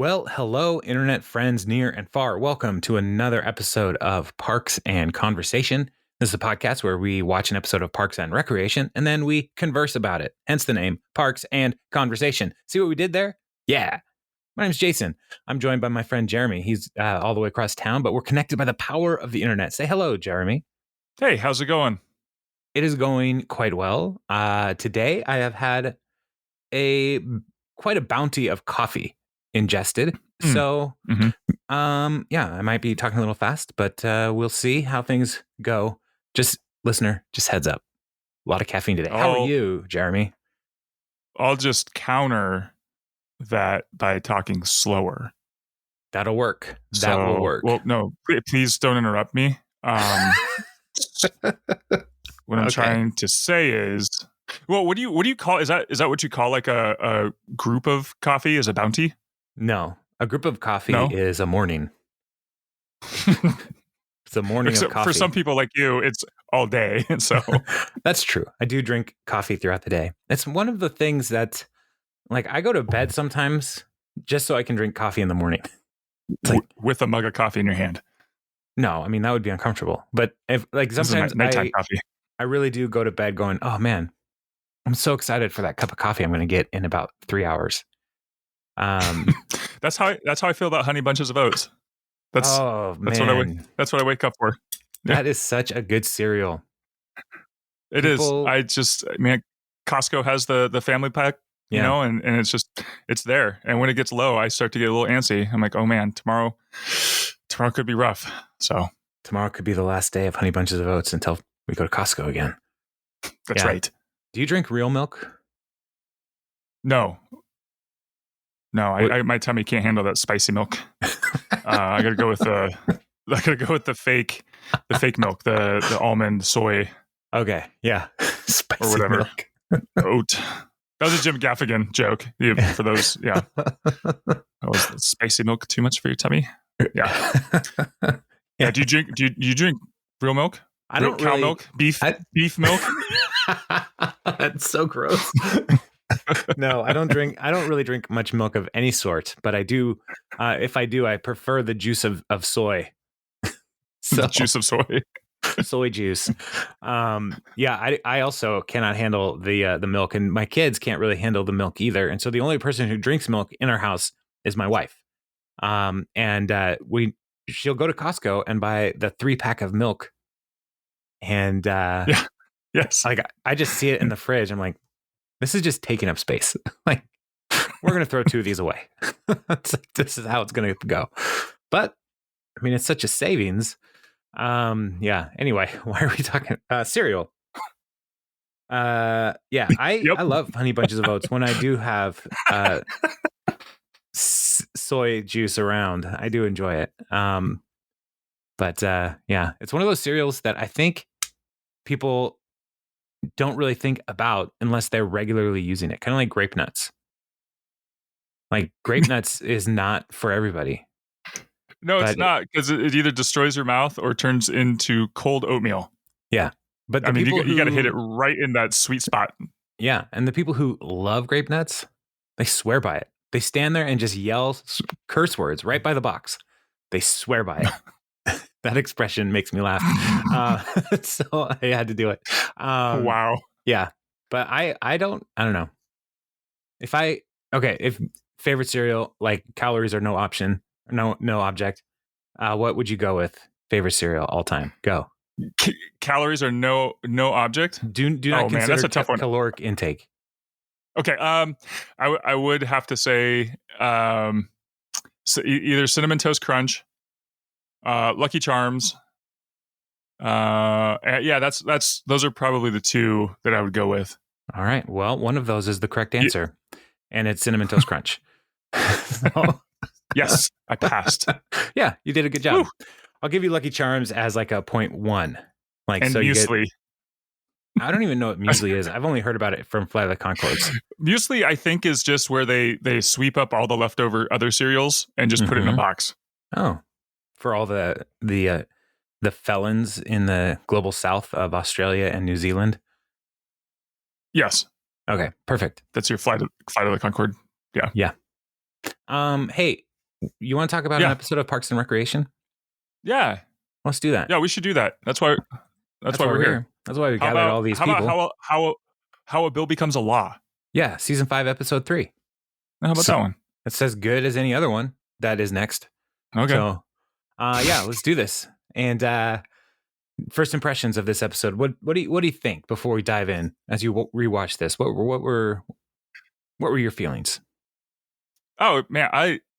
Well, hello, internet friends near and far. Welcome to another episode of Parks and Conversation. This is a podcast where we watch an episode of Parks and Recreation and then we converse about it. Hence the name Parks and Conversation. See what we did there? Yeah. My name's Jason. I'm joined by my friend Jeremy. He's all the way across town, but we're connected by the power of the internet. Say hello, Jeremy. Hey, how's it going? It is going quite well. Today I have had quite a bounty of coffee ingested. So, I might be talking a little fast, but we'll see how things go. Just heads up. A lot of caffeine today. How are you, Jeremy? I'll just counter that by talking slower. That'll work. That will work. Well, no, please don't interrupt me. What I'm trying to say is, well, what do you call? Is that what you call like a group of coffee? Is a bounty? No, a group of coffee is a morning. It's a morning of coffee. For some people like you, it's all day. And so that's true. I do drink coffee throughout the day. It's one of the things that, like, I go to bed sometimes just so I can drink coffee in the morning. With a mug of coffee in your hand. No, I mean, that would be uncomfortable. But if, like, sometimes nighttime coffee. I really do go to bed going, oh man, I'm so excited for that cup of coffee I'm going to get in about 3 hours. That's how I feel about Honey Bunches of Oats. That's what I wake up for. Yeah. That is such a good cereal. It is. Costco has the family pack, you know, and it's there. And when it gets low, I start to get a little antsy. I'm like, oh man, tomorrow could be rough. So tomorrow could be the last day of Honey Bunches of Oats until we go to Costco again. That's right. Do you drink real milk? No, my tummy can't handle that spicy milk. I gotta go with the fake milk, the almond soy. Okay, yeah, spicy or whatever. Milk. Oat. That was a Jim Gaffigan joke. For those, yeah. Was spicy milk too much for your tummy? Yeah. Yeah. Do you drink real milk? I don't cow milk, beef milk. That's so gross. No, I don't really drink much milk of any sort, but I do. If I do, I prefer the juice of soy. The juice of soy. Soy juice. I also cannot handle the milk, and my kids can't really handle the milk either. And so the only person who drinks milk in our house is my wife. She'll go to Costco and buy the 3-pack of milk. And yes, like I just see it in the fridge. I'm like, this is just taking up space. Like, we're gonna throw 2 of these away. This is how it's gonna go. But I mean, it's such a savings. Anyway, why are we talking cereal? I love Honey Bunches of Oats. When I do have soy juice around, I do enjoy it. But it's one of those cereals that I think people don't really think about unless they're regularly using it. Kind of like grape nuts. Like, grape nuts is not for everybody. No, it's not, because it either destroys your mouth or turns into cold oatmeal. Yeah. But you got to hit it right in that sweet spot. Yeah. And the people who love grape nuts, they swear by it. They stand there and just yell curse words right by the box. They swear by it. That expression makes me laugh. So I had to do it. Wow. Yeah. But I don't know. If favorite cereal, like, calories are no option, no object, what would you go with? Favorite cereal all time? Go. Calories are no object? Do not consider that's a tough one. Caloric intake. Okay. I would have to say either Cinnamon Toast Crunch, Lucky Charms. Those are probably the 2 that I would go with. All right. Well, one of those is the correct answer, and it's Cinnamon Toast Crunch. Yes, I passed. Yeah, you did a good job. Woo. I'll give you Lucky Charms as like a 0.1. Like, and so muesli. I don't even know what muesli is. I've only heard about it from Flight of the Conchords. Muesli, I think, is just where they sweep up all the leftover other cereals and just put it in a box. Oh, for all the felons in the global south of Australia and New Zealand. Yes. Okay, perfect. That's your Flight of the Conchord. Yeah. Yeah. Hey, You want to talk about an episode of Parks and Recreation? Yeah. Let's do that. Yeah, we should do that. That's why we're here. That's why we gathered all these people. How a bill becomes a law? Yeah, season 5, episode 3. How about that one? It's as good as any other one that is next. Okay. So, let's do this. And first impressions of this episode. What do you think before we dive in? As you rewatch this, what were your feelings? Oh man,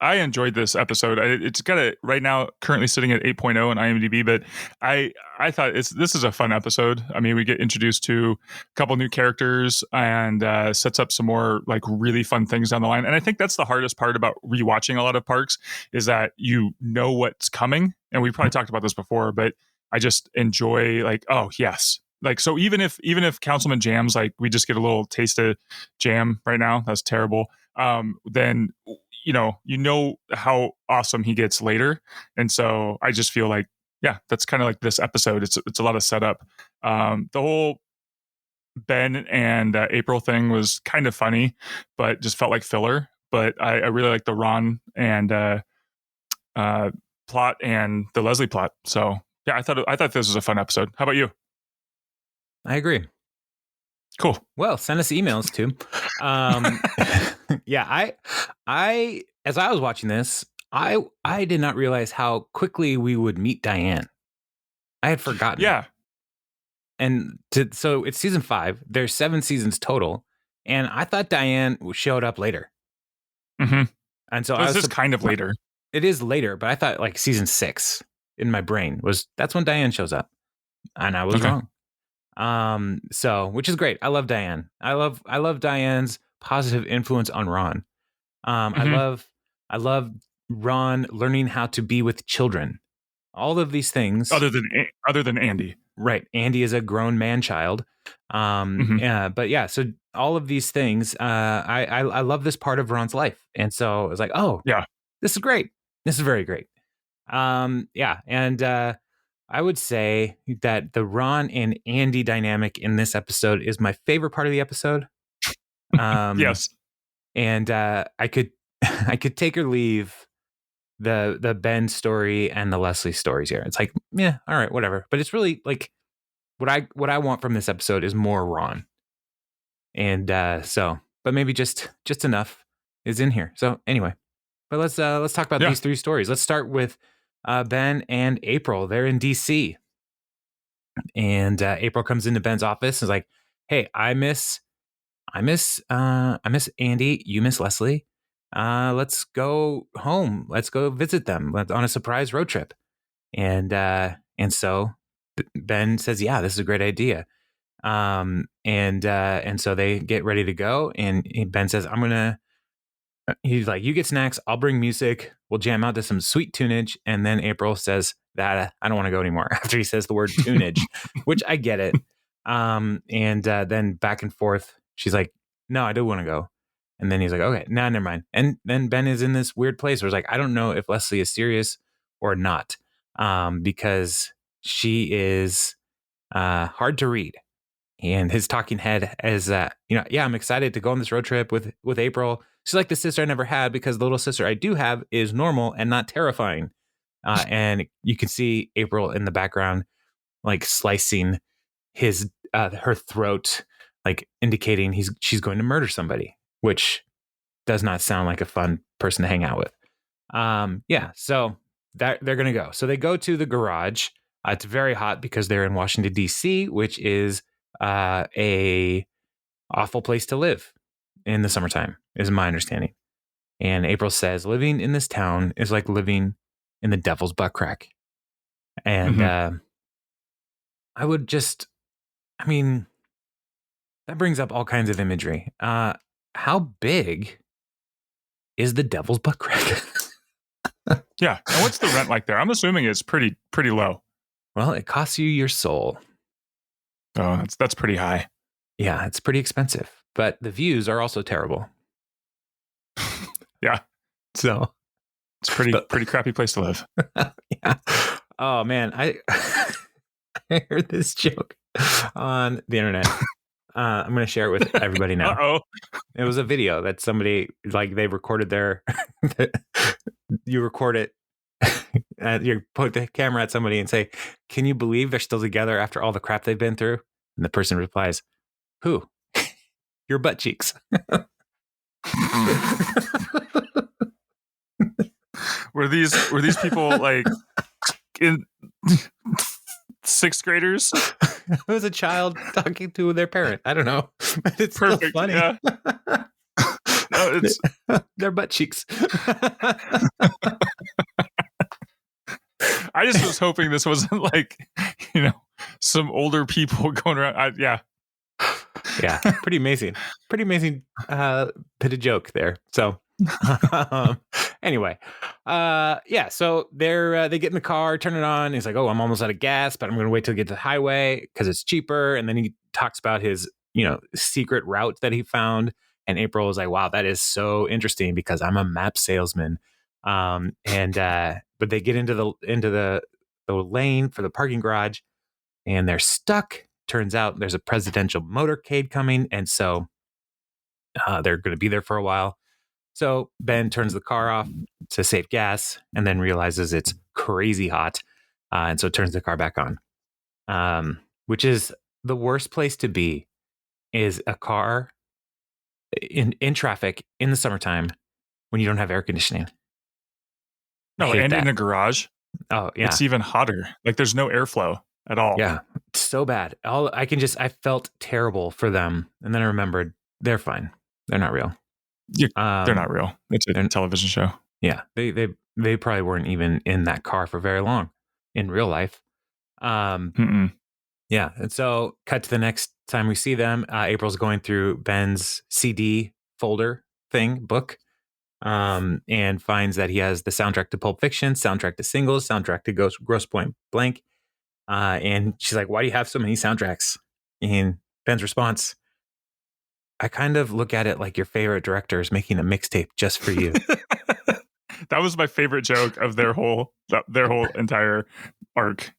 I enjoyed this episode. It's got right now currently sitting at 8.0 on IMDb, but I thought this is a fun episode. I mean, we get introduced to a couple new characters and sets up some more like really fun things down the line. And I think that's the hardest part about rewatching a lot of Parks is that you know what's coming. And we probably talked about this before, but I just enjoy like, oh yes. Like, so even if Councilman Jamm's like, we just get a little taste of Jamm right now, that's terrible. Then, you know how awesome he gets later. And so I just feel like, yeah, that's kind of like this episode. It's a lot of setup. The whole Ben and April thing was kind of funny, but just felt like filler. But I really like the Ron and plot and the Leslie plot. So yeah, I thought this was a fun episode. How about you? I agree. Cool. Well, send us emails too. Yeah, I as I was watching this, I did not realize how quickly we would meet Diane. I had forgotten. Yeah. And so it's season 5. There's 7 seasons total, and I thought Diane showed up later. Mm-hmm. And so this is kind of later. It is later, but I thought like season 6 in my brain that's when Diane shows up, and I was wrong. So which is great. I love Diane. I love Diane's positive influence on Ron. I love Ron learning how to be with children. All of these things other than Andy. Right. Andy is a grown man child. But yeah, so all of these things, I love this part of Ron's life. And so I was like, oh yeah, this is great. This is very great. I would say that the Ron and Andy dynamic in this episode is my favorite part of the episode. Yes. And I could take or leave the Ben story and the Leslie stories here. It's like, yeah, all right, whatever. But it's really like what I want from this episode is more Ron. And but maybe just enough is in here. So anyway, but let's talk about these 3 stories. Let's start with Ben and April. They're in DC. And April comes into Ben's office and is like, hey, I miss Andy. You miss Leslie. Let's go home. Let's go visit them on a surprise road trip. And so Ben says, yeah, this is a great idea. And so they get ready to go. And Ben says, he's like, you get snacks. I'll bring music. We'll jam out to some sweet tunage. And then April says that I don't want to go anymore after he says the word tunage, which I get it. Then back and forth, she's like, no, I do want to go. And then he's like, okay, nah, never mind. And then Ben is in this weird place where it's like, I don't know if Leslie is serious or not, because she is hard to read. And his talking head is, yeah, I'm excited to go on this road trip with April. She's like the sister I never had because the little sister I do have is normal and not terrifying. And you can see April in the background, like slicing her throat, like indicating she's going to murder somebody, which does not sound like a fun person to hang out with. So that they're going to go. So they go to the garage. It's very hot because they're in Washington, D.C., which is a awful place to live in the summertime, is my understanding. And April says, living in this town is like living in the devil's butt crack. And that brings up all kinds of imagery. How big is the devil's butt crack? Yeah. And what's the rent like there? I'm assuming it's pretty low. Well, it costs you your soul. Oh, that's pretty high. Yeah, it's pretty expensive. But the views are also terrible. Yeah. So it's pretty crappy place to live. Yeah. Oh man, I heard this joke on the internet. I'm going to share it with everybody now. Uh-oh. It was a video that somebody, like, they recorded their you record it. And you point the camera at somebody and say, "Can you believe they're still together after all the crap they've been through?" And the person replies, "Who?" "Your butt cheeks." Were these people like in sixth graders? It was a child talking to their parent. I don't know. It's perfect. Still funny. Yeah. No, it's their butt cheeks. I just was hoping this wasn't like, some older people going around. Yeah, pretty amazing. Pretty amazing bit of joke there. So anyway, so they get in the car, turn it on. He's like, "Oh, I'm almost out of gas, but I'm going to wait till I get to the highway because it's cheaper." And then he talks about his, secret route that he found. And April is like, "Wow, that is so interesting because I'm a map salesman." But they get into the lane for the parking garage and they're stuck. Turns out there's a presidential motorcade coming. And so they're going to be there for a while. So Ben turns the car off to save gas and then realizes it's crazy hot. And so turns the car back on, which is the worst place to be, is a car in traffic in the summertime when you don't have air conditioning. No, and in a garage. Oh, yeah. It's even hotter. Like there's no airflow at all. Yeah, it's so bad. I felt terrible for them. And then I remembered they're fine. They're not real. They're not real. It's a television show. Yeah, they probably weren't even in that car for very long in real life. Yeah, and so cut to the next time we see them. April's going through Ben's CD folder book, and finds that he has the soundtrack to Pulp Fiction, soundtrack to Singles, soundtrack to Grosse Pointe Blank. And she's like, "Why do you have so many soundtracks?" And Ben's response, "I kind of look at it like your favorite director is making a mixtape just for you." That was my favorite joke of their whole entire arc,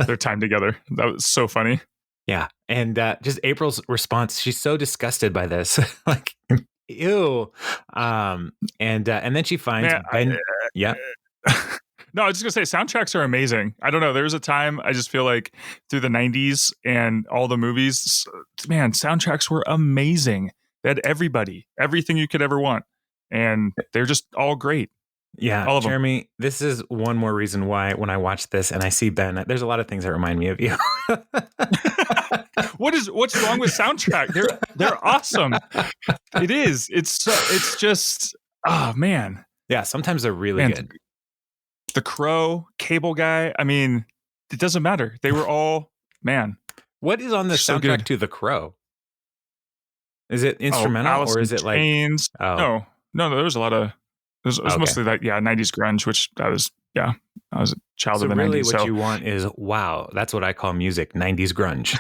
their time together. That was so funny. Yeah, and just April's response, she's so disgusted by this, like, ew. And then she finds Ben. Yeah. No, I was just gonna say soundtracks are amazing. I don't know. There was a time I just feel like through the 90s and all the movies, man, soundtracks were amazing. They had everything you could ever want. And they're just all great. Yeah, all of Jeremy, them. This is one more reason why when I watch this and I see Ben, there's a lot of things that remind me of you. What's wrong with soundtrack? They're awesome. It is. It's just, oh man. Yeah, sometimes they're really good. The Crow, Cable Guy. I mean, it doesn't matter. They were all, man. What is on the soundtrack to The Crow? Is it instrumental or is it like? No, there was a lot of. It was mostly that, 90s grunge, which I was a child of the 90s. Really what you want is, wow, that's what I call music, 90s grunge.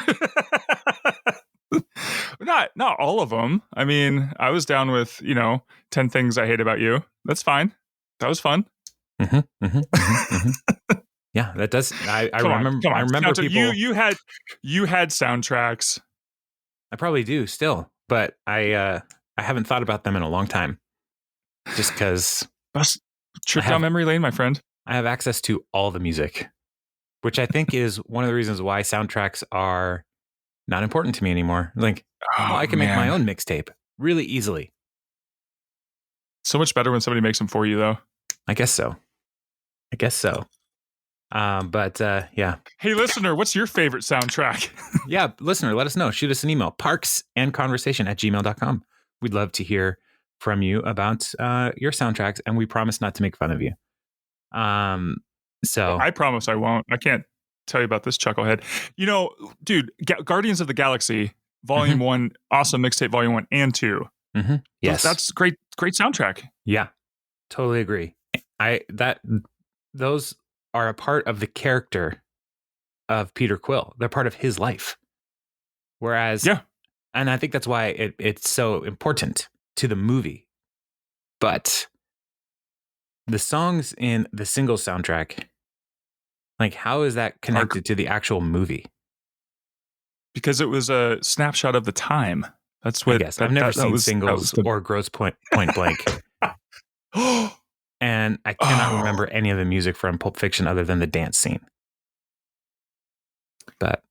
Not all of them. I mean, I was down with, 10 Things I Hate About You. That's fine. That was fun. Yeah, that does. I remember. I remember people. You had soundtracks. I probably do still, but I haven't thought about them in a long time. Just because trip down memory lane, my friend. I have access to all the music, which I think is one of the reasons why soundtracks are not important to me anymore. Like, I can make my own mixtape really easily. So much better when somebody makes them for you, though. I guess so. But yeah. Hey, listener, what's your favorite soundtrack? Yeah, listener, let us know. Shoot us an email, parksandconversation@gmail.com. We'd love to hear from you about your soundtracks, and we promise not to make fun of you. So I promise I won't. I can't tell you about this chucklehead. Dude, Guardians of the Galaxy Volume 1, awesome mixtape Volume 1 and 2. Yes, that's great soundtrack. Yeah, totally agree. Those are a part of the character of Peter Quill. They're part of his life. Whereas, and I think that's why it's so important to the movie. But the songs in the single soundtrack, like, how is that connected to the actual movie? Because it was a snapshot of the time. That's what I guess. I've never seen Singles or Grosse Pointe Blank. And I cannot remember any of the music from Pulp Fiction other than the dance scene. But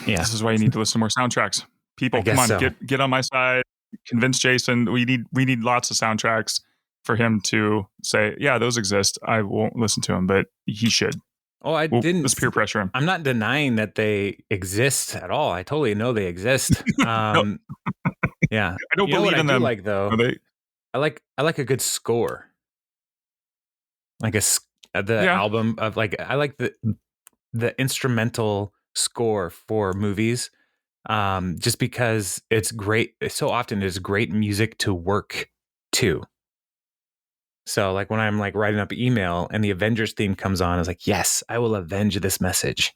yeah, this is why you need to listen to more soundtracks. People, come on, get on my side. Convince Jason. We need lots of soundtracks for him to say, yeah, those exist. I won't listen to him, but he should. Oh, Let's peer pressure him. I'm not denying that they exist at all. I totally know they exist. Yeah, I don't believe in them. Like though, I like a good score, like the album of like I like the instrumental score for movies, just because it's great. So often there's great music to work to. So like when I'm like writing up an email and the Avengers theme comes on, I was like, yes, I will avenge this message.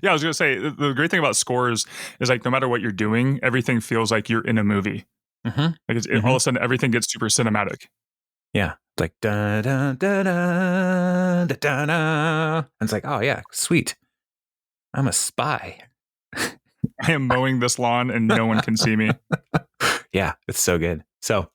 Yeah, I was going to say, the great thing about scores is like, no matter what you're doing, everything feels like you're in a movie. Mm-hmm. Like all of a sudden, everything gets super cinematic. Yeah. It's like, da, da, da, da, da, da, da. And it's like, oh yeah, sweet. I'm a spy. I am mowing this lawn and no one can see me. Yeah, it's so good. So,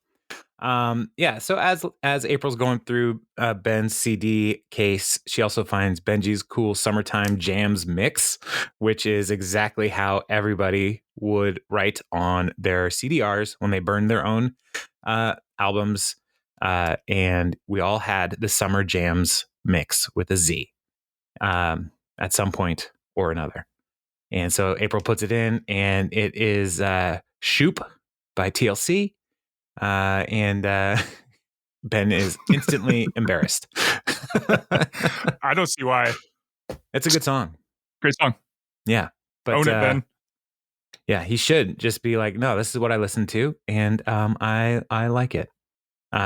so as April's going through Ben's CD case, she also finds Benji's cool summertime jams mix, which is exactly how everybody would write on their CDRs when they burned their own albums. And we all had the summer jams mix with a Z at some point or another. And so April puts it in, and it is Shoop by TLC. And Ben is instantly embarrassed. I don't see why. It's a good song. Great song. Yeah. But, own it, Ben. Yeah, he should just be like, no, this is what I listen to, and I like it.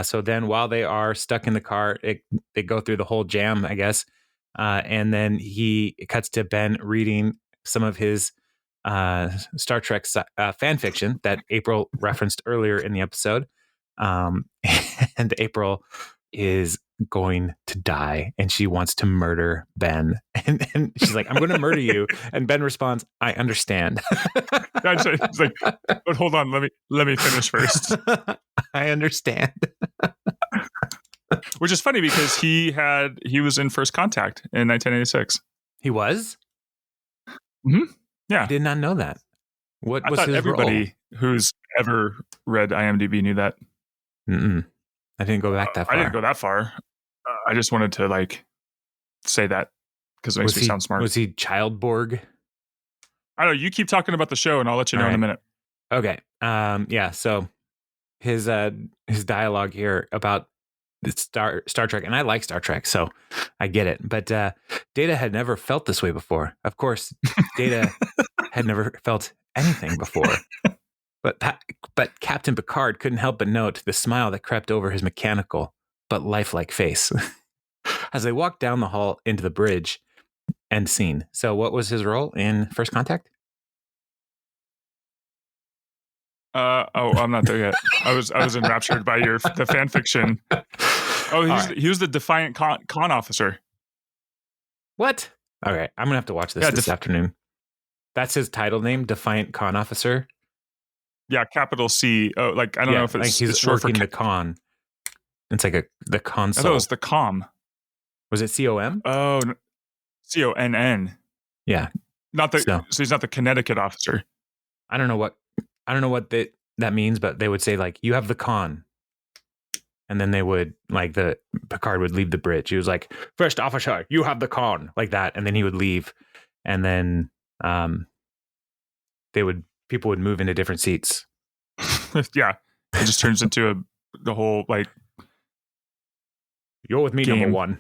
So then while they are stuck in the car, they go through the whole jam, I guess. And then it cuts to Ben reading some of his Star Trek fan fiction that April referenced earlier in the episode. And April is going to die and she wants to murder Ben. And she's like, I'm going to murder you. And Ben responds, I understand. It's like, but hold on, let me finish first. I understand. Which is funny because he was in First Contact in 1986. He was? Mm-hmm. Yeah. I did not know that. What was I thought his everybody role? Who's ever read IMDb knew that. Mm-mm. I didn't go back that far. I didn't go that far. I just wanted to like say that because it makes me sound smart. Was he Child Borg? I don't know. You keep talking about the show and I'll let you know in a minute. Okay. Yeah. So his dialogue here about Star Trek, and I like Star Trek, so I get it. But Data had never felt this way before. Of course, Data had never felt anything before. But Captain Picard couldn't help but note the smile that crept over his mechanical but lifelike face as they walked down the hall into the bridge. End scene. So, what was his role in First Contact? I'm not there yet. I was enraptured by the fan fiction. Oh, he was the Defiant con officer. What? All right, I'm gonna have to watch this afternoon. That's his title name, Defiant Con Officer. Yeah, capital C. Oh, like I don't know if it's like he's short for the con. It's like the console. I thought it was the com. Was it COM? Oh, CONN. Yeah, so he's not the Connecticut officer. I don't know what that means, but they would say like, you have the con. And then they would like Picard would leave the bridge. He was like, first officer, you have the con, like that. And then he would leave. And then people would move into different seats. Yeah. It just turns into the whole like, you're with me, game. Number one.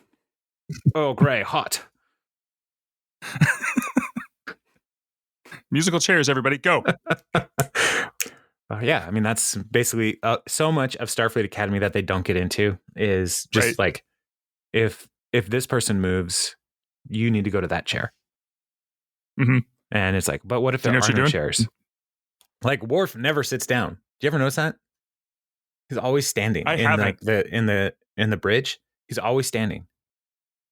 Oh, Gray, hot. Musical chairs, everybody, go. Yeah, I mean, that's basically so much of Starfleet Academy that they don't get into is just like, if this person moves, you need to go to that chair. Mm-hmm. And it's like, but what if there are no chairs? Like Worf never sits down. Do you ever notice that? He's always standing in the bridge. He's always standing.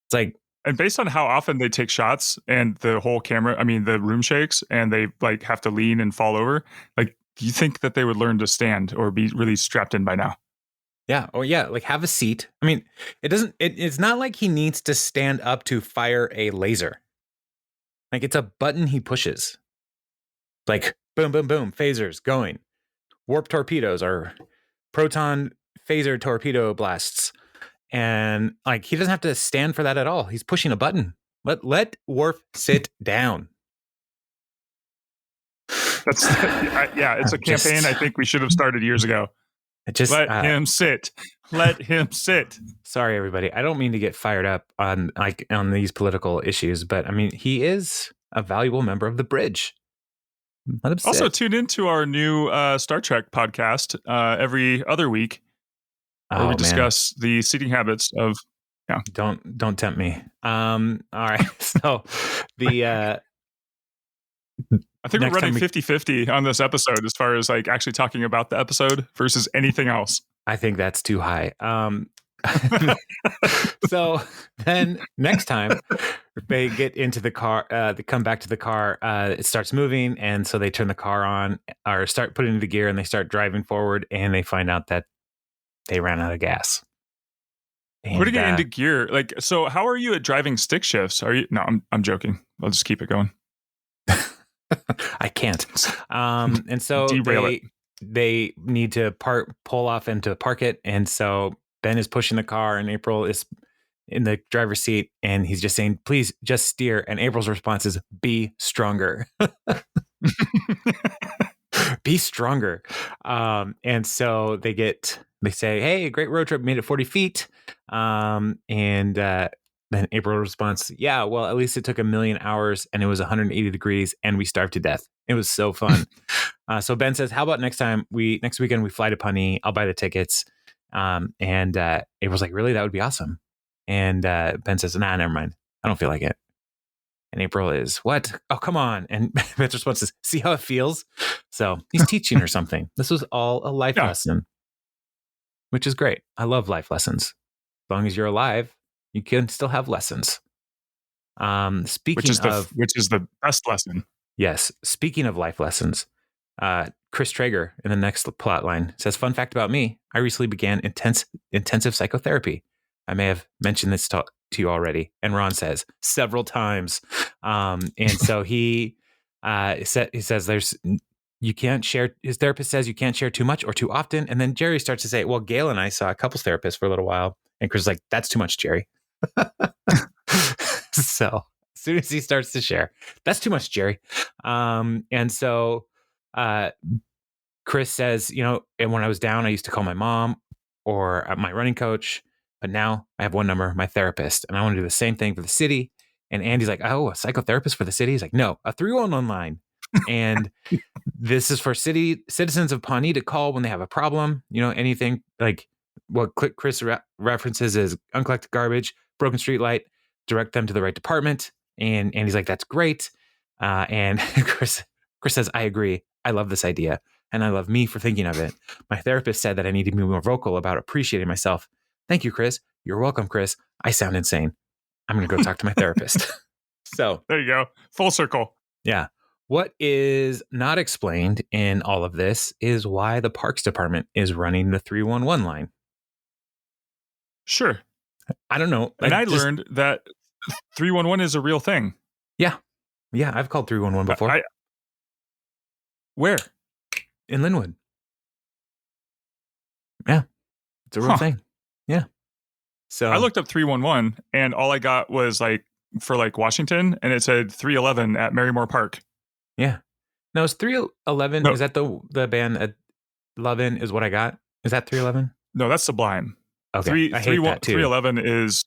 It's like, and based on how often they take shots and the whole camera, I mean, the room shakes and they like have to lean and fall over. Like, do you think that they would learn to stand or be really strapped in by now? Yeah. Oh, yeah. Like, have a seat. I mean, it's not like he needs to stand up to fire a laser. Like, it's a button he pushes. Like, boom, boom, boom, phasers going. Warp torpedoes or proton phaser torpedo blasts. And, like, he doesn't have to stand for that at all. He's pushing a button. Let Worf sit down. It's a campaign I think we should have started years ago. Let him sit. Let him sit. Sorry, everybody. I don't mean to get fired up on these political issues, but I mean, he is a valuable member of the bridge. Let him sit. Also, tune into our new Star Trek podcast every other week, where we discuss the seating habits of. Yeah. Don't tempt me. All right. So the I think we're running 50-50 on this episode as far as like actually talking about the episode versus anything else. I think that's too high. So then next time they get into the car, they come back to the car, it starts moving. And so they turn the car on or start putting it into gear and they start driving forward and they find out that they ran out of gas. And, putting it into gear. Like, so how are you at driving stick shifts? Are you? No, I'm joking. I'll just keep it going. I can't. And so they need to pull off and to park it. And so Ben is pushing the car and April is in the driver's seat and he's just saying, please just steer. And April's response is, be stronger. Be stronger. And so they say, hey, great road trip, made it 40 feet. Then April responds, yeah, well, at least it took 1,000,000 hours and it was 180 degrees and we starved to death. It was so fun. So Ben says, how about next weekend we fly to Pawnee? I'll buy the tickets. And April's like, really? That would be awesome. And Ben says, nah, never mind. I don't feel like it. And April is, what? Oh, come on. And Ben's response is, see how it feels? So he's teaching her something. This was all a life lesson, which is great. I love life lessons. As long as you're alive, you can still have lessons. Which is the best lesson. Yes. Speaking of life lessons, Chris Traeger in the next plot line says, fun fact about me, I recently began intensive psychotherapy. I may have mentioned this to you already. And Ron says several times. And so he says you can't share. His therapist says you can't share too much or too often. And then Jerry starts to say, well, Gail and I saw a couples therapist for a little while. And Chris is like, that's too much, Jerry. So as soon as he starts to share, that's too much, Jerry. And so Chris says, and when I was down, I used to call my mom or my running coach, but now I have one number, my therapist, and I want to do the same thing for the city. And Andy's like, oh, a psychotherapist for the city? He's like, no, a 311 line. And this is for citizens of Pawnee to call when they have a problem, anything like what Chris references is uncollected garbage, broken street light, direct them to the right department. And Andy's like, that's great. And Chris says, I agree. I love this idea. And I love me for thinking of it. My therapist said that I need to be more vocal about appreciating myself. Thank you, Chris. You're welcome, Chris. I sound insane. I'm going to go talk to my therapist. So there you go. Full circle. Yeah. What is not explained in all of this is why the Parks Department is running the 311 line. Sure. I don't know. And I learned that 311 is a real thing. Yeah. Yeah. I've called 311 before. Where? In Linwood. Yeah. It's a real thing. Yeah. So I looked up 311 and all I got was for Washington and it said 311 at Marymore Park. Yeah. No, it's 311. No. Is that the band at Lovin' is what I got? Is that 311? No, that's Sublime. Okay. I hate that too. 311 is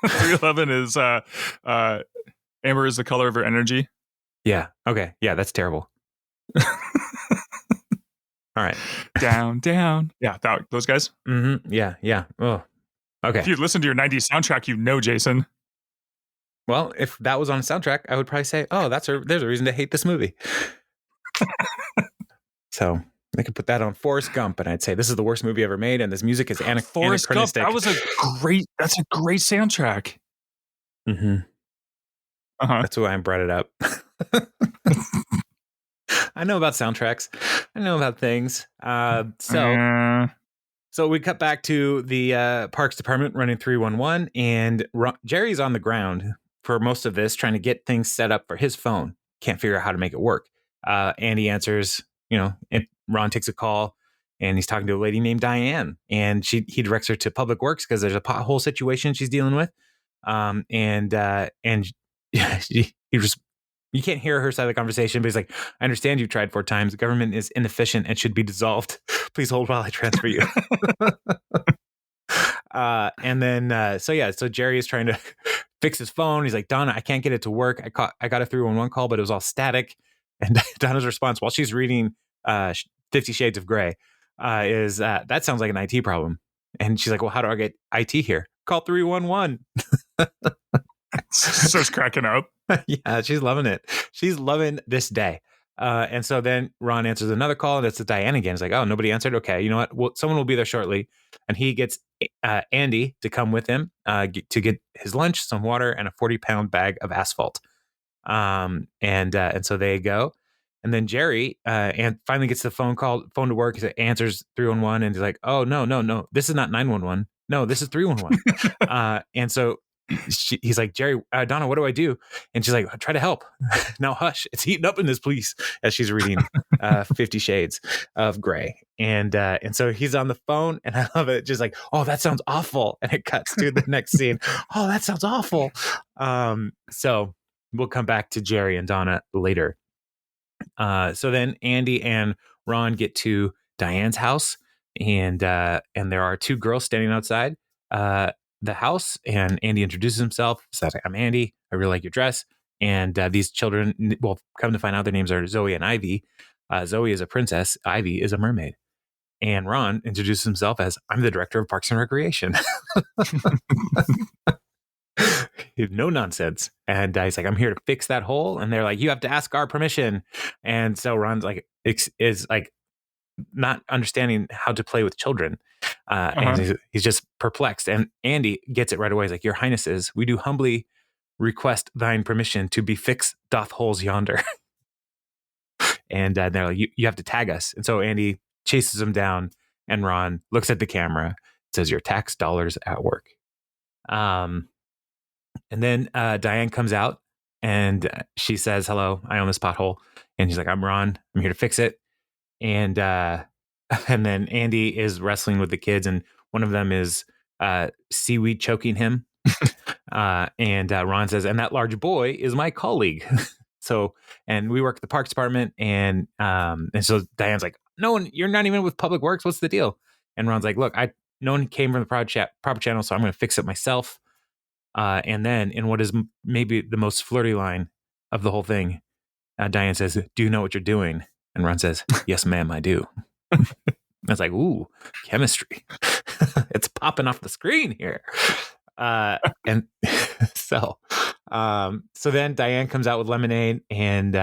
311 is Amber is the color of her energy. Yeah. Okay. Yeah, that's terrible. All right. Down. Yeah, those guys. Mm-hmm. Yeah. Yeah. Oh. Okay. If you listen to your 90s soundtrack, Jason. Well, if that was on a soundtrack, I would probably say, oh, there's a reason to hate this movie. So I could put that on Forrest Gump and I'd say this is the worst movie ever made and this music is Forrest anachronistic. Gump, that's a great soundtrack. Mm-hmm. Uh-huh. That's why I brought it up. I know about soundtracks. I know about things. So So we cut back to the Parks Department running 311, and Jerry's on the ground for most of this, trying to get things set up for his phone. Can't figure out how to make it work. Andy answers, and Ron takes a call, and he's talking to a lady named Diane, and he directs her to Public Works because there's a pothole situation she's dealing with. And he just, you can't hear her side of the conversation, but he's like, I understand you've tried 4 times. The government is inefficient and should be dissolved. Please hold while I transfer you. So Jerry is trying to fix his phone. He's like, Donna, I can't get it to work. I got a 311 call, but it was all static. And Donna's response while she's reading 50 Shades of Grey is, that sounds like an IT problem. And she's like, well, how do I get IT here? Call 311. Starts cracking up. Yeah, she's loving it. She's loving this day. And so then Ron answers another call, and it's Diane again. He's like, oh, nobody answered? Okay, you know what? Well, someone will be there shortly. And he gets Andy to come with him to get his lunch, some water, and a 40-pound bag of asphalt. And so they go. And then Jerry and finally gets the phone to work. He answers 311, and he's like, oh, no. This is not 911. No, this is 311. And so he's like, Jerry, Donna, what do I do? And she's like, try to help. Now hush, it's heating up in this police, as she's reading 50 Shades of Grey. And so he's on the phone, and I love it. Just like, oh, that sounds awful. And it cuts to the next scene. Oh, that sounds awful. So we'll come back to Jerry and Donna later. So then Andy and Ron get to Diane's house, and there are 2 girls standing outside the house, and Andy introduces himself. Says, I'm Andy. I really like your dress. And these children, well, come to find out their names are Zoe and Ivy. Zoe is a princess. Ivy is a mermaid. And Ron introduces himself as, I'm the director of Parks and Recreation. No nonsense. And he's like, I'm here to fix that hole. And they're like, you have to ask our permission. And so Ron's like, is like not understanding how to play with children. And he's just perplexed. And Andy gets it right away. He's like, your highnesses, we do humbly request thine permission to befix doth holes yonder. And they're like, you have to tag us. And so Andy chases him down, and Ron looks at the camera, says, your tax dollars at work. And then Diane comes out, and she says, hello, I own this pothole. And he's like, I'm Ron. I'm here to fix it. And then Andy is wrestling with the kids, and one of them is seaweed choking him. And Ron says, and that large boy is my colleague. And we work at the Parks Department. And so Diane's like, no one, you're not even with Public Works. What's the deal? And Ron's like, look, no one came from the proper channel, so I'm going to fix it myself. And then in what is maybe the most flirty line of the whole thing, Diane says, do you know what you're doing? And Ron says, yes, ma'am, I do. I was like, ooh, chemistry. It's popping off the screen here. And so then Diane comes out with lemonade, and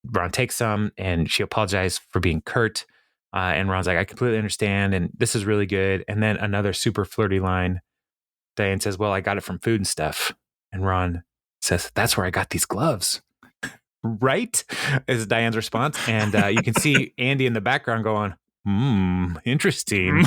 Ron takes some, and she apologized for being curt. And Ron's like, I completely understand, and this is really good. And then another super flirty line. Diane says, well, I got it from Food and Stuff. And Ron says, that's where I got these gloves. Right? Is Diane's response. And you can see Andy in the background going, interesting.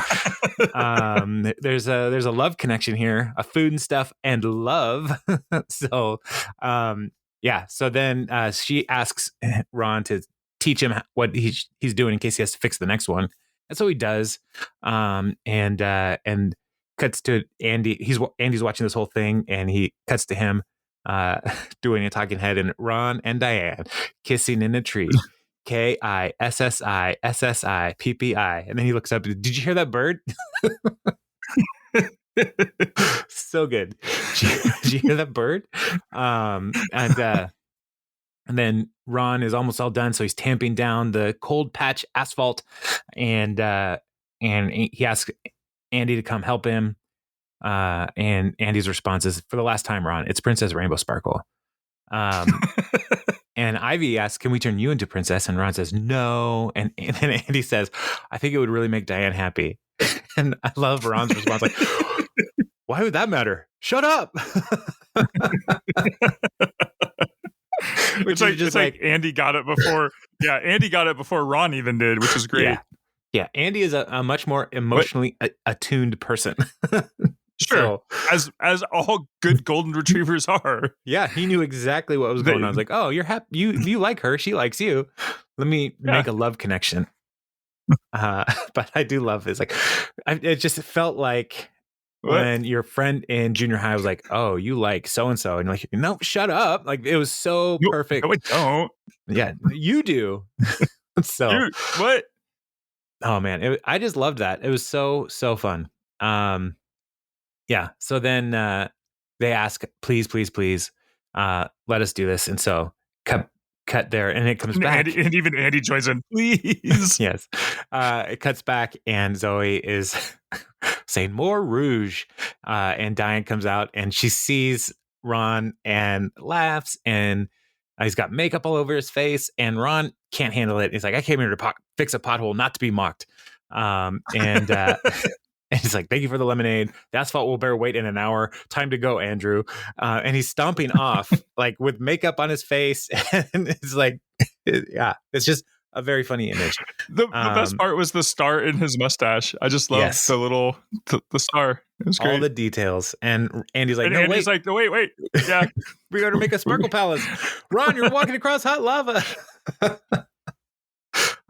There's a love connection here, a Food and Stuff and love. So then she asks Ron to teach him what he's doing in case he has to fix the next one. And so he does. And cuts to Andy. Andy's watching this whole thing, and he cuts to him doing a talking head, and Ron and Diane kissing in a tree. KISSISSIPPI. And then he looks up. Did you hear that bird? So good. Did you hear that bird? And then Ron is almost all done, so he's tamping down the cold patch asphalt, and he asks Andy to come help him. And Andy's response is, for the last time, Ron, it's Princess Rainbow Sparkle. And Ivy asks, can we turn you into princess? And Ron says, no. And then Andy says, I think it would really make Diane happy. And I love Ron's response, like, why would that matter? Shut up. It's like Andy got it Yeah, Andy got it before Ron even did, which is great. Yeah. Andy is a much more emotionally attuned person. Sure, so, as all good golden retrievers are. Yeah, he knew exactly what was going on. I was like, oh, you're happy. You like her. She likes you. Let me make a love connection. But I do love this. Like, it just felt like when your friend in junior high was like, oh, you like so-and-so. And you're like, no, shut up. Like, it was so perfect. No, I don't. Yeah, you do. So, dude, what? Oh, man. I just loved that. It was so fun. Yeah. So then they ask, please, let us do this. And so cut there, and it comes back. And even Andy joins in, please. Yes. It cuts back, and Zoe is saying more rouge. And Diane comes out, and she sees Ron and laughs, and he's got makeup all over his face, and Ron can't handle it. He's like, I came here to fix a pothole, not to be mocked. And he's like, thank you for the lemonade. The asphalt will bear weight in an hour. Time to go, Andrew. And he's stomping off, like with makeup on his face. And it's like, it's just a very funny image. The best part was the star in his mustache. I just love the star. It was great. All the details. And Andy's like, Andy's like, no, wait. Yeah. We're going to make a sparkle palace. Ron, you're walking across hot lava.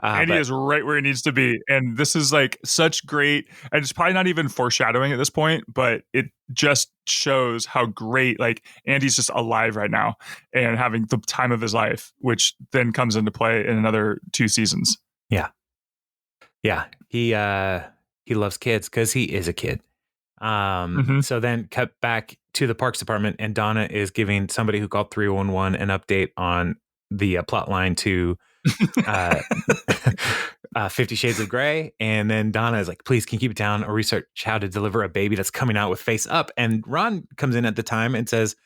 Andy is right where he needs to be. And this is like such great, and it's probably not even foreshadowing at this point, but it just shows how great, like, Andy's just alive right now and having the time of his life, which then comes into play in another 2 seasons. Yeah. He loves kids because he is a kid. So then cut back to the parks department, and Donna is giving somebody who called 311 an update on the plot line to 50 Shades of Grey. And then Donna is like, please, can you keep it down or research how to deliver a baby that's coming out with face up? And Ron comes in at the time and says,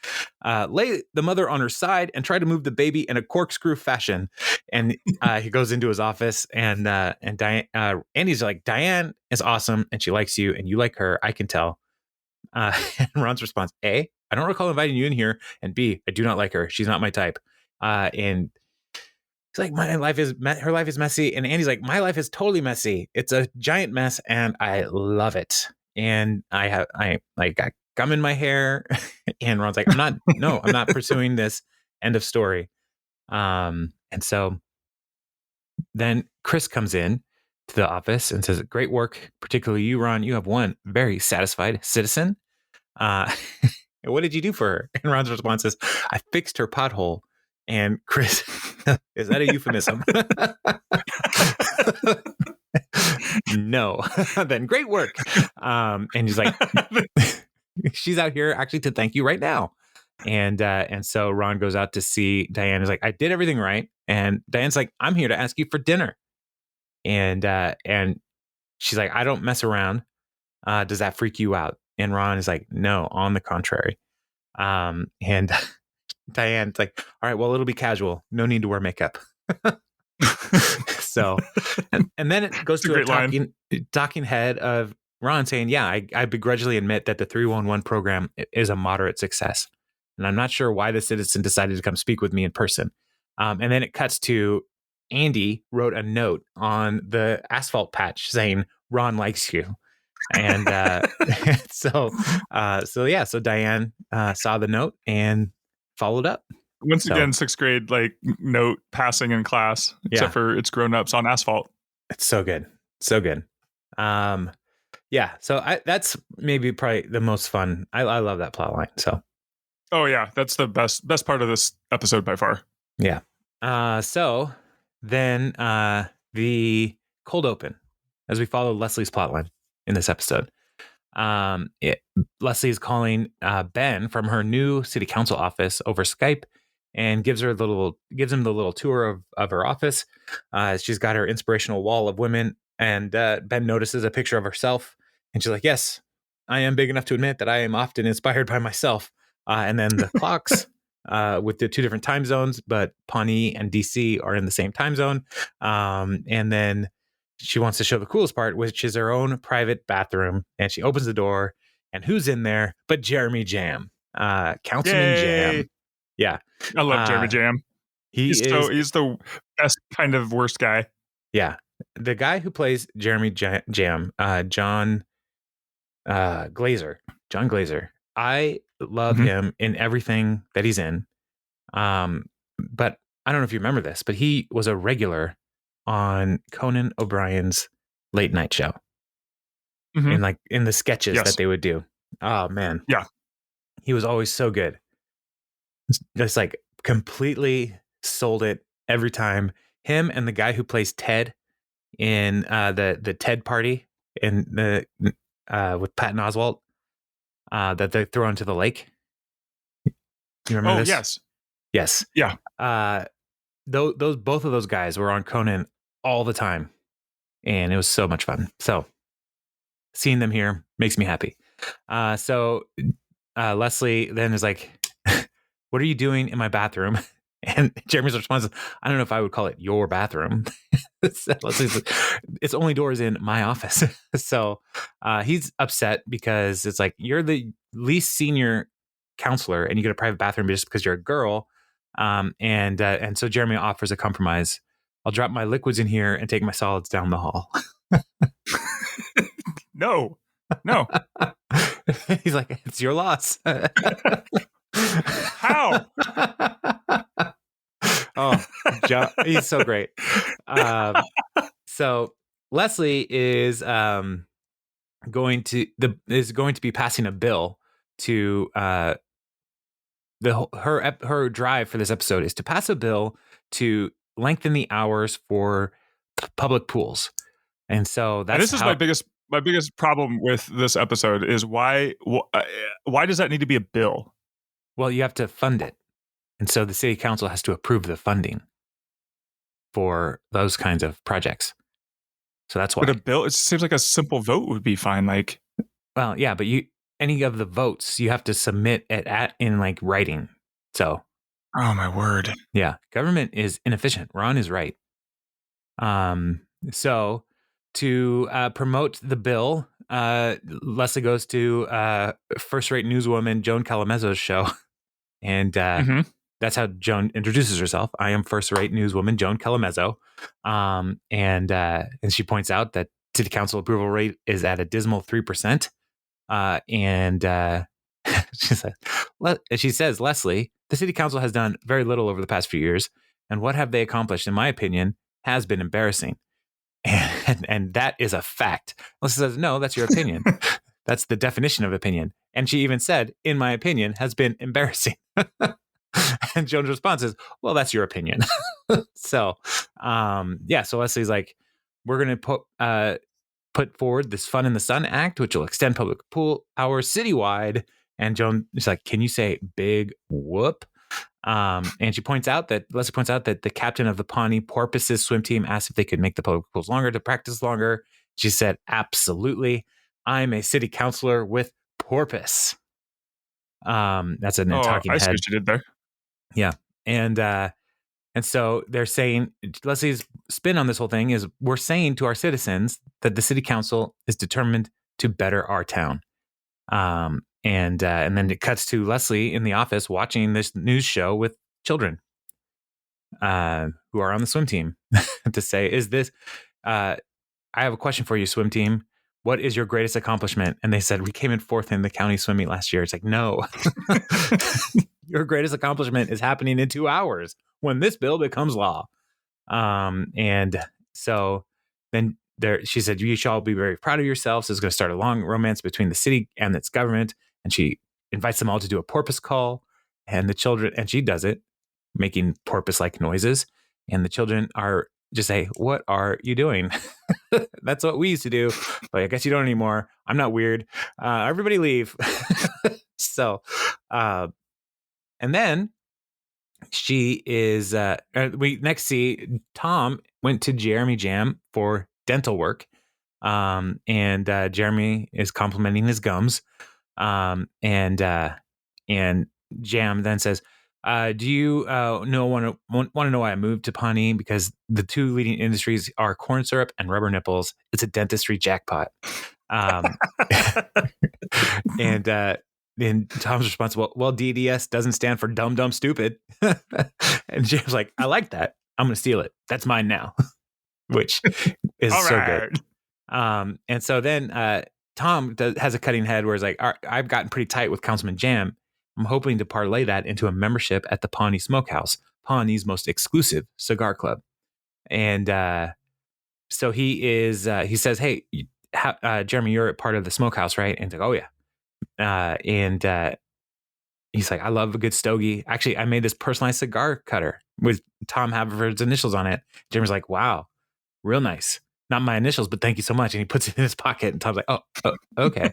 lay the mother on her side and try to move the baby in a corkscrew fashion. And he goes into his office, and Diane, Andy's like, Diane is awesome and she likes you and you like her, I can tell. And Ron's response, A, I don't recall inviting you in here, and B, I do not like her. She's not my type. And he's like, her life is messy. And Andy's like, my life is totally messy. It's a giant mess, and I love it. And I got gum in my hair. And Ron's like, I'm not pursuing this. End of story. And so then Chris comes in to the office and says, great work, particularly you, Ron. You have one very satisfied citizen. What did you do for her? And Ron's response is, I fixed her pothole. And Chris, is that a euphemism? No. Then great work. And he's like, she's out here actually to thank you right now. And so Ron goes out to see Diane. He's like, I did everything right. And Diane's like, I'm here to ask you for dinner. And she's like, I don't mess around. Does that freak you out? And Ron is like, no, on the contrary. And Diane's like, all right, well, it'll be casual. No need to wear makeup. So, and then it goes to a talking head of Ron saying, yeah, I begrudgingly admit that the 311 program is a moderate success. And I'm not sure why the citizen decided to come speak with me in person. And then it cuts to Andy wrote a note on the asphalt patch saying, Ron likes you. And so Diane saw the note and followed up. Once again, 6th grade, like, note passing in class, except for it's grown-ups on asphalt. It's so good. So good. So that's maybe probably the most fun. I love that plot line. So. Oh yeah, that's the best part of this episode by far. Yeah. So then the cold open, as we follow Leslie's plotline in this episode. Leslie is calling Ben from her new city council office over Skype and gives him the little tour of her office. She's got her inspirational wall of women, and Ben notices a picture of herself, and she's like, yes, I am big enough to admit that I am often inspired by myself. And then the clocks with the 2 different time zones, but Pawnee and DC are in the same time zone. And then she wants to show the coolest part, which is her own private bathroom. And she opens the door, and who's in there but Jeremy Jamm, Councilman Jamm. Yeah. I love Jeremy Jamm. He's the best kind of worst guy. Yeah. The guy who plays Jeremy Jamm, John Glazer. I love him in everything that he's in. But I don't know if you remember this, but he was a regular on Conan O'Brien's late night show. In the sketches that they would do. Oh man. Yeah. He was always so good. Just like completely sold it every time. Him and the guy who plays Ted in the Ted Party in the with Patton Oswalt that they throw into the lake. You remember this? Yes. Yeah. Those both of those guys were on Conan all the time, and it was so much fun. So seeing them here makes me happy. So Leslie then is like, "What are you doing in my bathroom?" And Jeremy's response is, "I don't know if I would call it your bathroom." So Leslie's like, "It's only doors in my office." So he's upset because it's like, you're the least senior counselor and you get a private bathroom just because you're a girl. And so Jeremy offers a compromise. "I'll drop my liquids in here and take my solids down the hall." No. He's like, "It's your loss." How? Oh, he's so great. So Leslie is going to be passing a bill to her drive for this episode is to pass a bill to lengthen the hours for public pools. And so this is my biggest problem with this episode is why does that need to be a bill? Well, you have to fund it. And so the city council has to approve the funding for those kinds of projects. So that's why. But a bill, it seems like a simple vote would be fine. Like, well, yeah, but any of the votes you have to submit it in like writing. So, oh my word, yeah, government is inefficient. Ron is right. So to promote the bill, Leslie goes to first-rate newswoman Joan Calamezzo's show, and that's how Joan introduces herself. "I am first-rate newswoman Joan Calamezzo," and she points out that city council approval rate is at a dismal 3%. She says, "Leslie, the city council has done very little over the past few years, and what have they accomplished, in my opinion, has been embarrassing." And that is a fact. Leslie says, "No, that's your opinion." That's the definition of opinion. And she even said, "In my opinion, has been embarrassing." And Joan's response is, "Well, that's your opinion." So, so Leslie's like, "We're going to put forward this Fun in the Sun Act, which will extend public pool hours citywide." And Joan is like, "Can you say big whoop?" And Leslie points out that the captain of the Pawnee Porpoises swim team asked if they could make the public pools longer to practice longer. She said, "Absolutely. I'm a city councilor with porpoise." That's a talking head. I see what you did there. Yeah. And so they're saying, Leslie's spin on this whole thing is, we're saying to our citizens that the city council is determined to better our town. And then it cuts to Leslie in the office watching this news show with children who are on the swim team to say, I have a question for you, swim team. What is your greatest accomplishment? And they said, "We came in 4th in the county swim meet last year." It's like, no, your greatest accomplishment is happening in 2 hours when this bill becomes law. And so then she said, "You shall be very proud of yourselves. This is going to start a long romance between the city and its government." And she invites them all to do a porpoise call, and the children, and she does it, making porpoise-like noises. And the children are just say, "What are you doing?" "That's what we used to do, but I guess you don't anymore. I'm not weird. Everybody leave." So, and then she is, we next see Tom went to Jeremy Jamm for dental work. And Jeremy is complimenting his gums. And Jamm then says, "Do you want to know why I moved to Pawnee? Because the two leading industries are corn syrup and rubber nipples. It's a dentistry jackpot." And Tom's response, well, DDS doesn't stand for dumb, dumb, stupid. And James like, "I like that. I'm going to steal it. That's mine now, which is so good. And so then Tom has a cutting head where he's like, I've gotten pretty tight with Councilman Jamm. I'm hoping to parlay that into a membership at the Pawnee Smokehouse, Pawnee's most exclusive cigar club. And so he says, hey, Jeremy, you're part of the Smokehouse, right? And he's like, oh, yeah. And he's like, I love a good stogie. Actually, I made this personalized cigar cutter with Tom Haverford's initials on it. Jeremy's like, wow, real nice. Not my initials, but thank you so much. And he puts it in his pocket, and Tom's like, oh okay.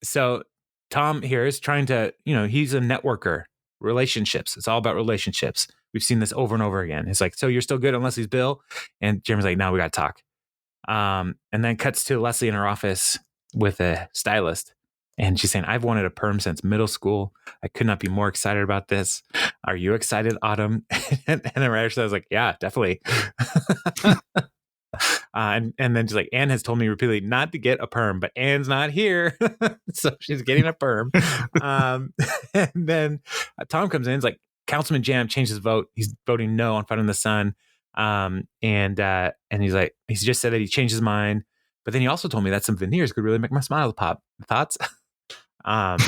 So Tom here is trying to, he's a networker, relationships. It's all about relationships. We've seen this over and over again. It's like, so you're still good on Leslie's bill? And Jeremy's like, no, we got to talk. And then cuts to Leslie in her office with a stylist. And she's saying, I've wanted a perm since middle school. I could not be more excited about this. Are you excited, Autumn? And then Rashida was like, yeah, definitely. And then she's like, Anne has told me repeatedly not to get a perm, but Anne's not here. So she's getting a perm. And then Tom comes in. It's like, Councilman Jamm changed his vote. He's voting no on Fighting the Sun. And he's like, he's just said that he changed his mind. But then he also told me that some veneers could really make my smile pop. Thoughts? And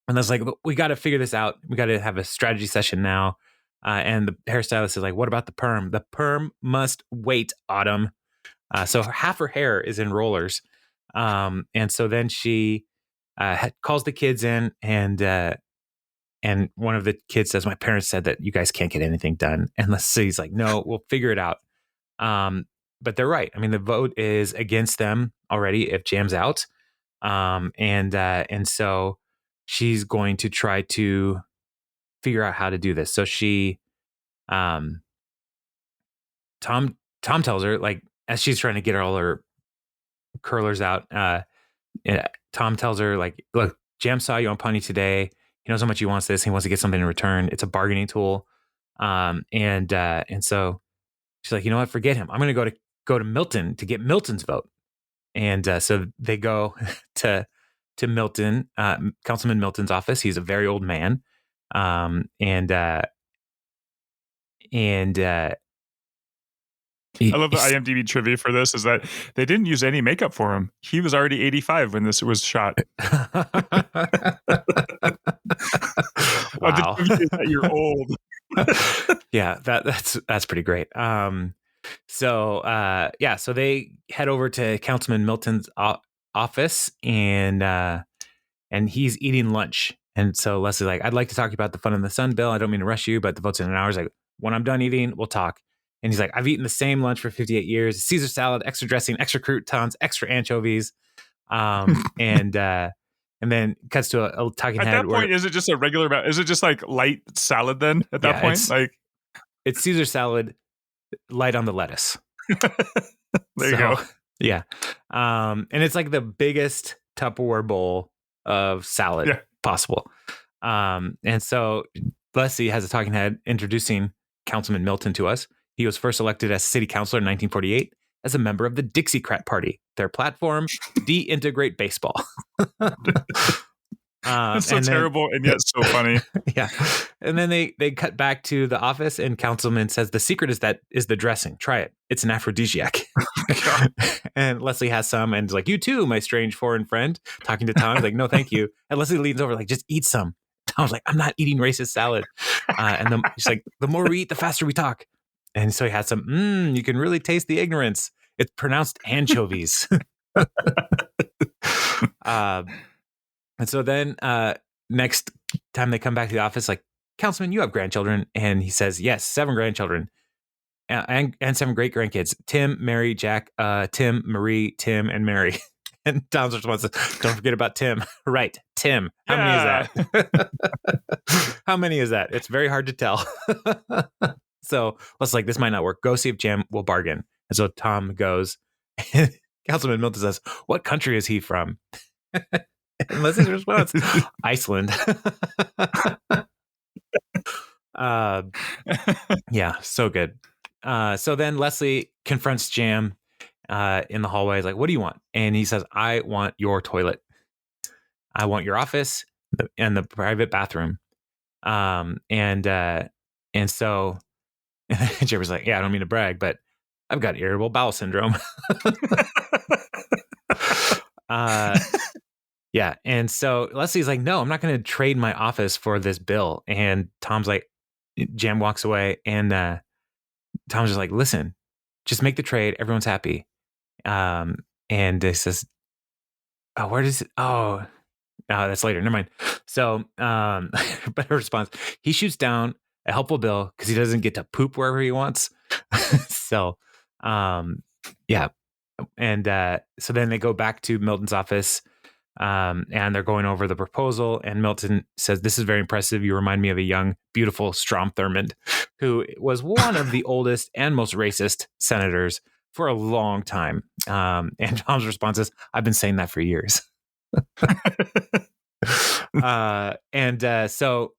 I was like, we got to figure this out. We got to have a strategy session now. And the hairstylist is like, what about the perm? The perm must wait, Autumn. So half her hair is in rollers. And so then she calls the kids in, and one of the kids says, my parents said that you guys can't get anything done. And Leslie's like, no, we'll figure it out. But they're right. I mean, the vote is against them already if Jamm's out. And so she's going to try to figure out how to do this. So she, Tom tells her, like, as she's trying to get all her curlers out, Tom tells her, like, look, Jamm saw you on Pawnee today. He knows how much he wants this. He wants to get something in return. It's a bargaining tool. And so she's like, you know what? Forget him. I'm going to go to Milton to get Milton's vote. And so they go to Milton, Councilman Milton's office. He's a very old man. I love the IMDb trivia for this is that they didn't use any makeup for him. He was already 85 when this was shot. Wow. That you're old. Yeah, that's pretty great. So they head over to Councilman Milton's office, and he's eating lunch. And so Leslie's like, I'd like to talk to you about the Fun in the Sun bill. I don't mean to rush you, but the vote's in an hour. He's like, when I'm done eating, we'll talk. And he's like, I've eaten the same lunch for 58 years. Caesar salad, extra dressing, extra croutons, extra anchovies. And then cuts to a talking head. At that point, is it just a regular, is it just like light salad then at that point? It's Caesar salad, light on the lettuce. There you go. Yeah. And it's like the biggest Tupperware bowl of salad possible. And so Leslie has a talking head introducing Councilman Milton to us. He was first elected as city councilor in 1948 as a member of the Dixiecrat Party. Their platform, de-integrate baseball. It's so terrible and yet so funny. Yeah. And then they cut back to the office, and Councilman says the secret is the dressing. Try it. It's an aphrodisiac. And Leslie has some and is like, you too, my strange foreign friend. Talking to Tom, he's like, no, thank you. And Leslie leans over like, just eat some. Tom's like, I'm not eating racist salad. And then she's like, the more we eat, the faster we talk. And so he has some, you can really taste the ignorance. It's pronounced anchovies. And so then next time they come back to the office, like, Councilman, you have grandchildren? And he says, yes, 7 grandchildren and 7 great grandkids. Tim, Mary, Jack, Tim, Marie, Tim, and Mary. And Tom's response is, don't forget about Tim. Right, Tim. How many is that? How many is that? It's very hard to tell. So let's like, this might not work. Go see if Jamm will bargain. And so Tom goes. And Councilman Milton says, what country is he from? And Leslie's response, Iceland. Yeah, so good. So then Leslie confronts Jamm in the hallway. He's like, what do you want? And he says, I want your toilet. I want your office and the private bathroom. And so And Jeremy's like, yeah, I don't mean to brag, but I've got irritable bowel syndrome. Yeah. And so Leslie's like, no, I'm not going to trade my office for this bill. And Tom's like, Jamm walks away, and Tom's just like, listen, just make the trade. Everyone's happy. And it says, oh, where does it? Oh, that's later. Never mind. So, but her response, he shoots down a helpful bill because he doesn't get to poop wherever he wants. So, yeah. And so then they go back to Milton's office, and they're going over the proposal. And Milton says, this is very impressive. You remind me of a young, beautiful Strom Thurmond, who was one of the oldest and most racist senators for a long time. And Tom's response is, I've been saying that for years. So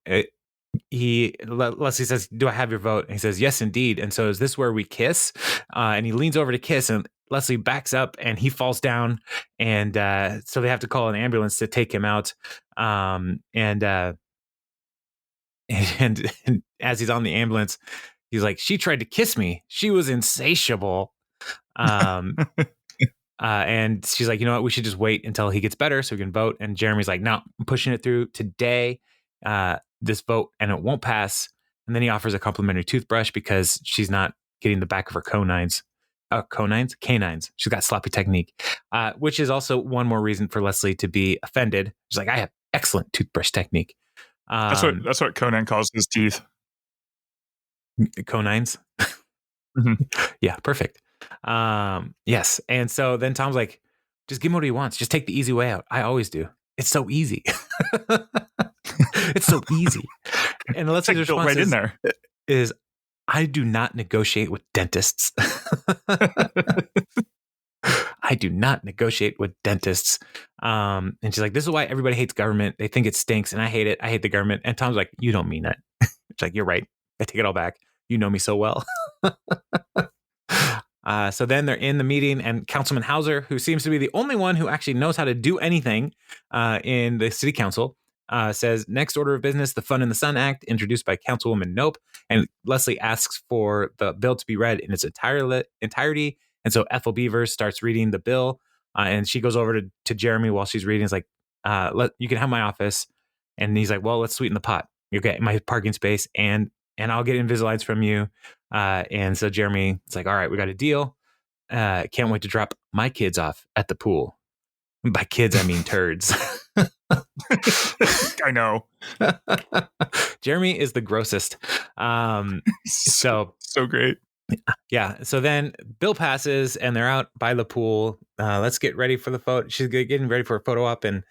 Leslie says, do I have your vote? And he says, yes, indeed. And so is this where we kiss? And he leans over to kiss, and Leslie backs up and he falls down. And so they have to call an ambulance to take him out. And as he's on the ambulance, he's like, she tried to kiss me. She was insatiable. And she's like, you know what? We should just wait until he gets better so we can vote. And Jeremy's like, no, I'm pushing it through today, this vote, and it won't pass. And then he offers a complimentary toothbrush because she's not getting the back of her canines. She's got sloppy technique, which is also one more reason for Leslie to be offended. She's like, I have excellent toothbrush technique. That's what Conan calls his teeth. Canines. Mm-hmm. Yeah, perfect. Yes. And so then Tom's like, just give him what he wants. Just take the easy way out. I always do. It's so easy. It's so easy. And Leslie's response right in there is, I do not negotiate with dentists. I do not negotiate with dentists. And she's like, this is why everybody hates government. They think it stinks, and I hate it. I hate the government. And Tom's like, you don't mean it. It's like, you're right. I take it all back. You know me so well. So then they're in the meeting, and Councilman Hauser, who seems to be the only one who actually knows how to do anything in the city council, says, next order of business, the Fun in the Sun Act, introduced by Councilwoman Nope. And Leslie asks for the bill to be read in its entirety. And so Ethel Beavers starts reading the bill, and she goes over to Jeremy while she's reading. It's like, you can have my office. And he's like, well, let's sweeten the pot. You get my parking space, and I'll get Invisalign's from you. And so Jeremy, it's like, all right, we got a deal. Can't wait to drop my kids off at the pool. By kids, I mean turds. I know. Jeremy is the grossest. So great. Yeah. So then bill passes, and they're out by the pool. Let's get ready for the photo. She's getting ready for a photo op, and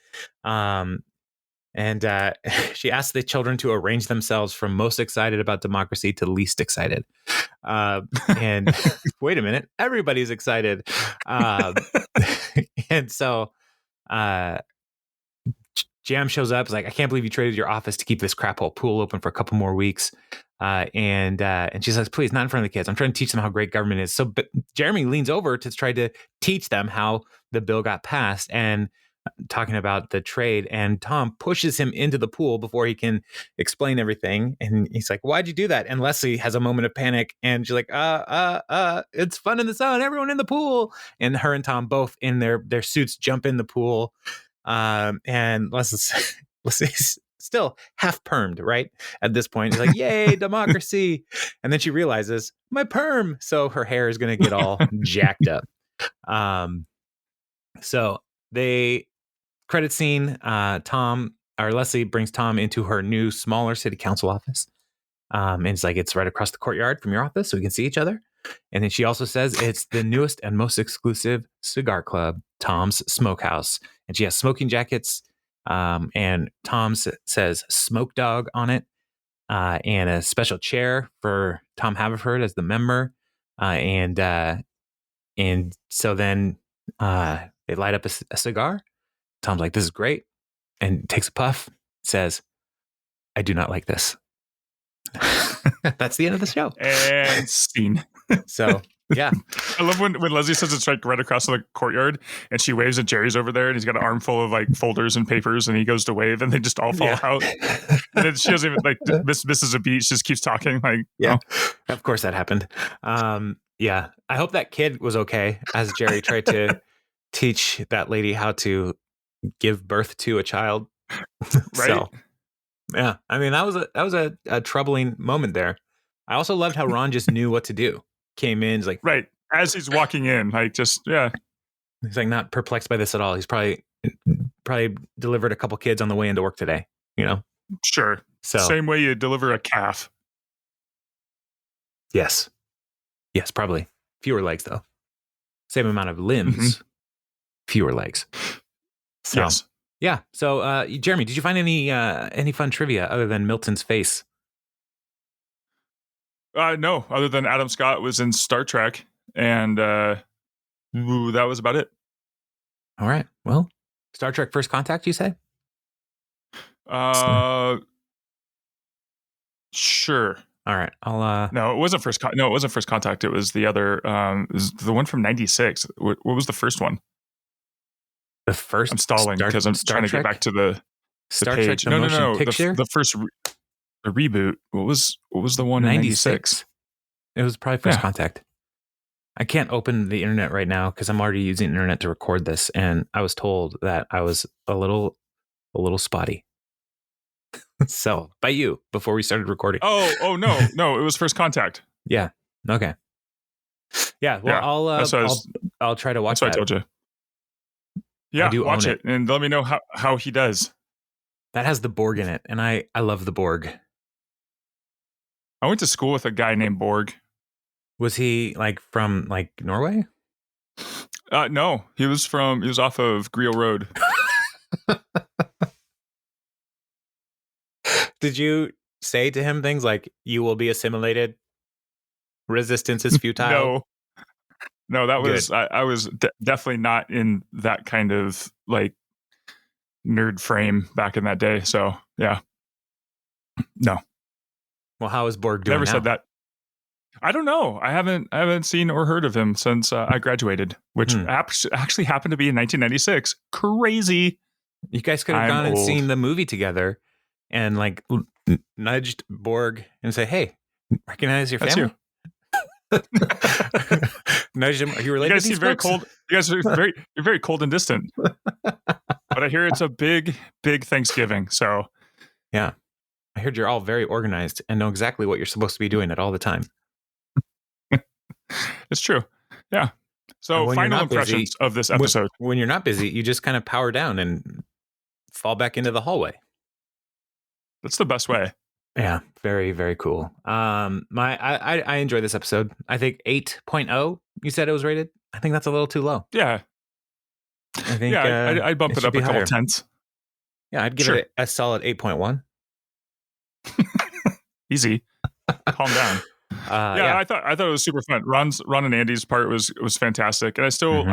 she asked the children to arrange themselves from most excited about democracy to least excited. And wait a minute, everybody's excited. And so Jamm shows up. Is like, I can't believe you traded your office to keep this crap hole pool open for a couple more weeks. And she says, please, not in front of the kids. I'm trying to teach them how great government is. So, but Jeremy leans over to try to teach them how the bill got passed, and talking about the trade, and Tom pushes him into the pool before he can explain everything. And he's like, why'd you do that? And Leslie has a moment of panic, and she's like, it's fun in the sun, everyone in the pool. And her and Tom both in their suits jump in the pool. And Leslie's still half permed, right? At this point, she's like, yay, democracy. And then she realizes, my perm. So her hair is going to get all jacked up. So they credit scene, Leslie brings Tom into her new, smaller city council office. And it's like, it's right across the courtyard from your office, so we can see each other. And then she also says it's the newest and most exclusive cigar club, Tom's Smokehouse. And she has smoking jackets. And Tom says Smoke Dog on it. And a special chair for Tom Haverford as the member. And so then they light up a cigar. Tom's like, this is great. And takes a puff, says, I do not like this. That's the end of the show. And scene. So Yeah. I love when Leslie says it's like right across the courtyard and she waves and Jerry's over there and he's got an armful of like folders and papers and he goes to wave and they just all fall out. And then she doesn't even like misses a beat. She just keeps talking like, yeah, of course that happened. Yeah. I hope that kid was okay as Jerry tried to teach that lady how to give birth to a child. Right. So, yeah. I mean, that was a troubling moment there. I also loved how Ron just knew what to do. Came in, like right as he's walking in, like just he's like not perplexed by this at all. He's probably delivered a couple kids on the way into work today. You know, sure. So same way you deliver a calf. Yes, probably fewer legs though. Same amount of limbs, fewer legs. So, yes. Yeah. So, Jeremy, did you find any fun trivia other than Milton's face? No, other than Adam Scott was in Star Trek, and that was about it. All right. Well, Star Trek First Contact, you say? Sure. All right. I'll. No, it wasn't First. No, it wasn't First Contact. It was the other. It was the one from '96. What was the first one? The first. I'm stalling because I'm trying to get back to the Star page. Trek. No. Picture? The first the reboot. What was the one in '96? It was probably First Contact. I can't open the internet right now because I'm already using the internet to record this, and I was told that I was a little spotty. So by you before we started recording. Oh no, it was First Contact. Yeah. Okay. Yeah. Well, I'll try to watch that. That's what I told you. Yeah, watch it and let me know how he does. That has the Borg in it, and I love the Borg. I went to school with a guy named Borg. Was he like from like Norway? No, he was off of Greel Road. Did you say to him things like, "You will be assimilated. Resistance is futile"? No, that was I was definitely not in that kind of like nerd frame back in that day. So yeah, no. Well, how is Borg doing? Never said that. I don't know. I haven't seen or heard of him since I graduated, which actually happened to be in 1996. Crazy. You guys could have gone and seen the movie together, and like nudged Borg and say, "Hey, recognize your family." Nudged him. Are you related? You guys seem very cold. You guys are you're very cold and distant. But I hear it's a big Thanksgiving. So yeah, I heard you're all very organized and know exactly what you're supposed to be doing at all the time. It's true. Yeah. So final impressions of this episode. When you're not busy, you just kind of power down and fall back into the hallway. That's the best way. Yeah. Very, very cool. I enjoyed this episode. I think 8.0, you said it was rated. I think that's a little too low. Yeah. I think I'd bump it up a couple tenths. Yeah, I'd give it a solid 8.1. Easy. Calm down. Yeah, I thought it was super fun. Ron and Andy's part was fantastic, and I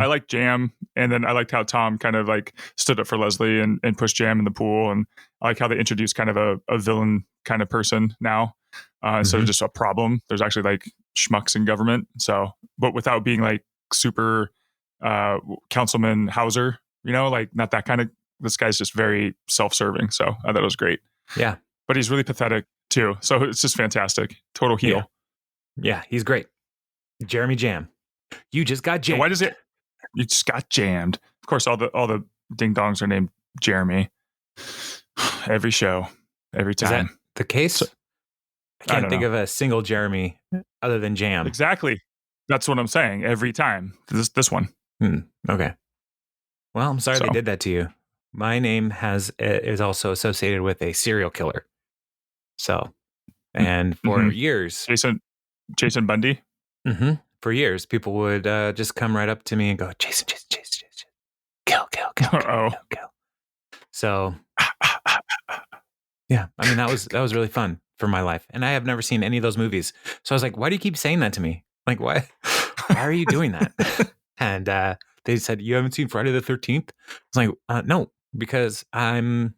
like Jamm, and then I liked how Tom kind of like stood up for Leslie and pushed Jamm in the pool, and I like how they introduced kind of a villain kind of person now instead of just a problem. There's actually like schmucks in government, so but without being like super Councilman Hauser, like not that kind of. This guy's just very self-serving, so I thought it was great. Yeah, but he's really pathetic too, so it's just fantastic. Total heel. Yeah, he's great. Jeremy Jamm. You just got jammed. So why does it? You just got jammed. Of course, all the ding dongs are named Jeremy. Every show, every time. Is that the case? I can't think of a single Jeremy other than Jamm. Exactly. That's what I'm saying. Every time. This one. Okay. Well, I'm sorry they did that to you. My name is also associated with a serial killer. So, and for years, Jason Bundy. For years, people would just come right up to me and go, Jason, kill. So, yeah, I mean that was really fun for my life, and I have never seen any of those movies. So I was like, why do you keep saying that to me? Like, why are you doing that? And they said, you haven't seen Friday the 13th? I was like, no, because I'm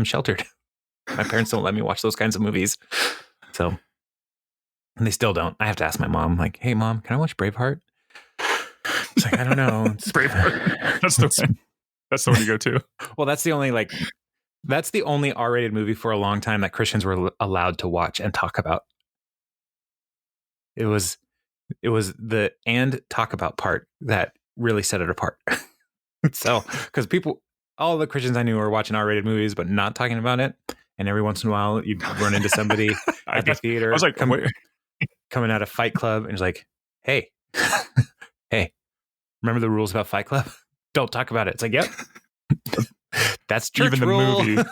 sheltered. My parents don't let me watch those kinds of movies. So And they still don't. I have to ask my mom, like, hey, Mom, can I watch Braveheart? It's like, I don't know. It's Braveheart. That's the one. That's the one you go to. Well, that's the only R-rated movie for a long time that Christians were allowed to watch and talk about. It was the and talk about part that really set it apart. So, because all the Christians I knew were watching R-rated movies, but not talking about it. And every once in a while, you'd run into somebody at the theater. I was like, coming out of Fight Club, and it's like, hey, hey, remember the rules about Fight Club? Don't talk about it. It's like, yep, that's church even the rule. Movie.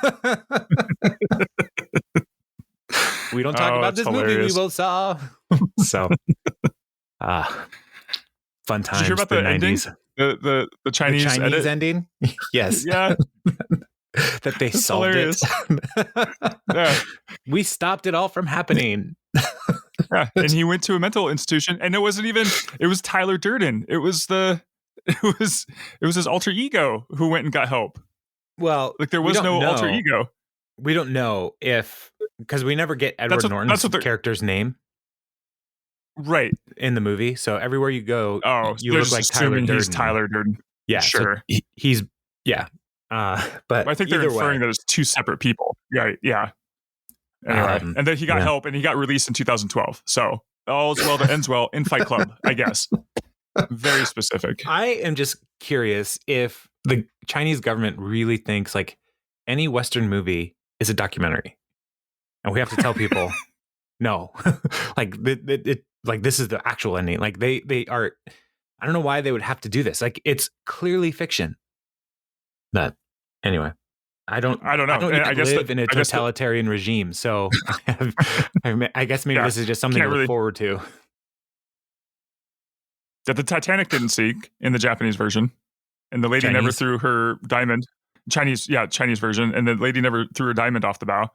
We don't talk about this movie we both saw. So, fun times. Did you hear about the 90s? Ending? The Chinese ending? Yes. Yeah. That they solved hilarious. It. Yeah. We stopped it all from happening. Yeah. And he went to a mental institution, and it was Tyler Durden. It was his alter ego who went and got help. Well, like there was no alter ego. We don't know because we never get Edward Norton's character's name. Right. In the movie. So everywhere you go, you look like Tyler Durden. He's Tyler Durden. Yeah. Sure. So he's, yeah. But I think they're inferring that it's two separate people. Yeah. Yeah. Anyway, and then he got help, and he got released in 2012. So all's well that ends well in Fight Club, I guess. Very specific. I am just curious if the Chinese government really thinks like any Western movie is a documentary, and we have to tell people, no, like like this is the actual ending. Like they are. I don't know why they would have to do this. Like it's clearly fiction. But anyway, I don't know. I guess live in a totalitarian regime, so I guess maybe this is just something to look forward to. That the Titanic didn't sink in the Japanese version, and the lady never threw her diamond. Chinese version, and the lady never threw her diamond off the bow.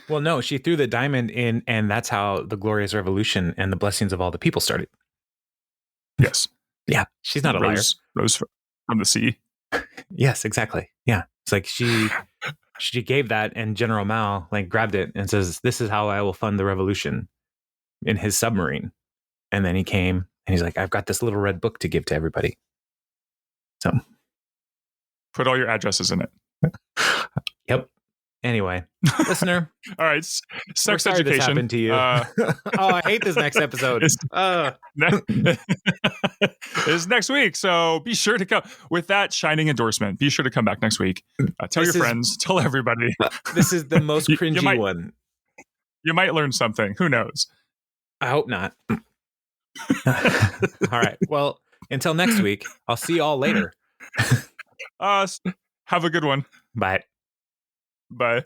Well, no, she threw the diamond in, and that's how the Glorious Revolution and the blessings of all the people started. Yes. Yeah, she's not a liar. Rose from the sea. Yes, exactly. Yeah, it's like she gave that, and General Mao like grabbed it and says, "This is how I will fund the revolution," in his submarine. And then he came and he's like, "I've got this little red book to give to everybody." So put all your addresses in it. Yep. Anyway, listener. All right. Sex education. This happened to you. I hate this next episode. It's next week. So be sure to come with that shining endorsement. Be sure to come back next week. Tell your friends. Tell everybody. This is the most cringy one. You might learn something. Who knows? I hope not. All right. Well, until next week, I'll see you all later. Have a good one. Bye. Bye.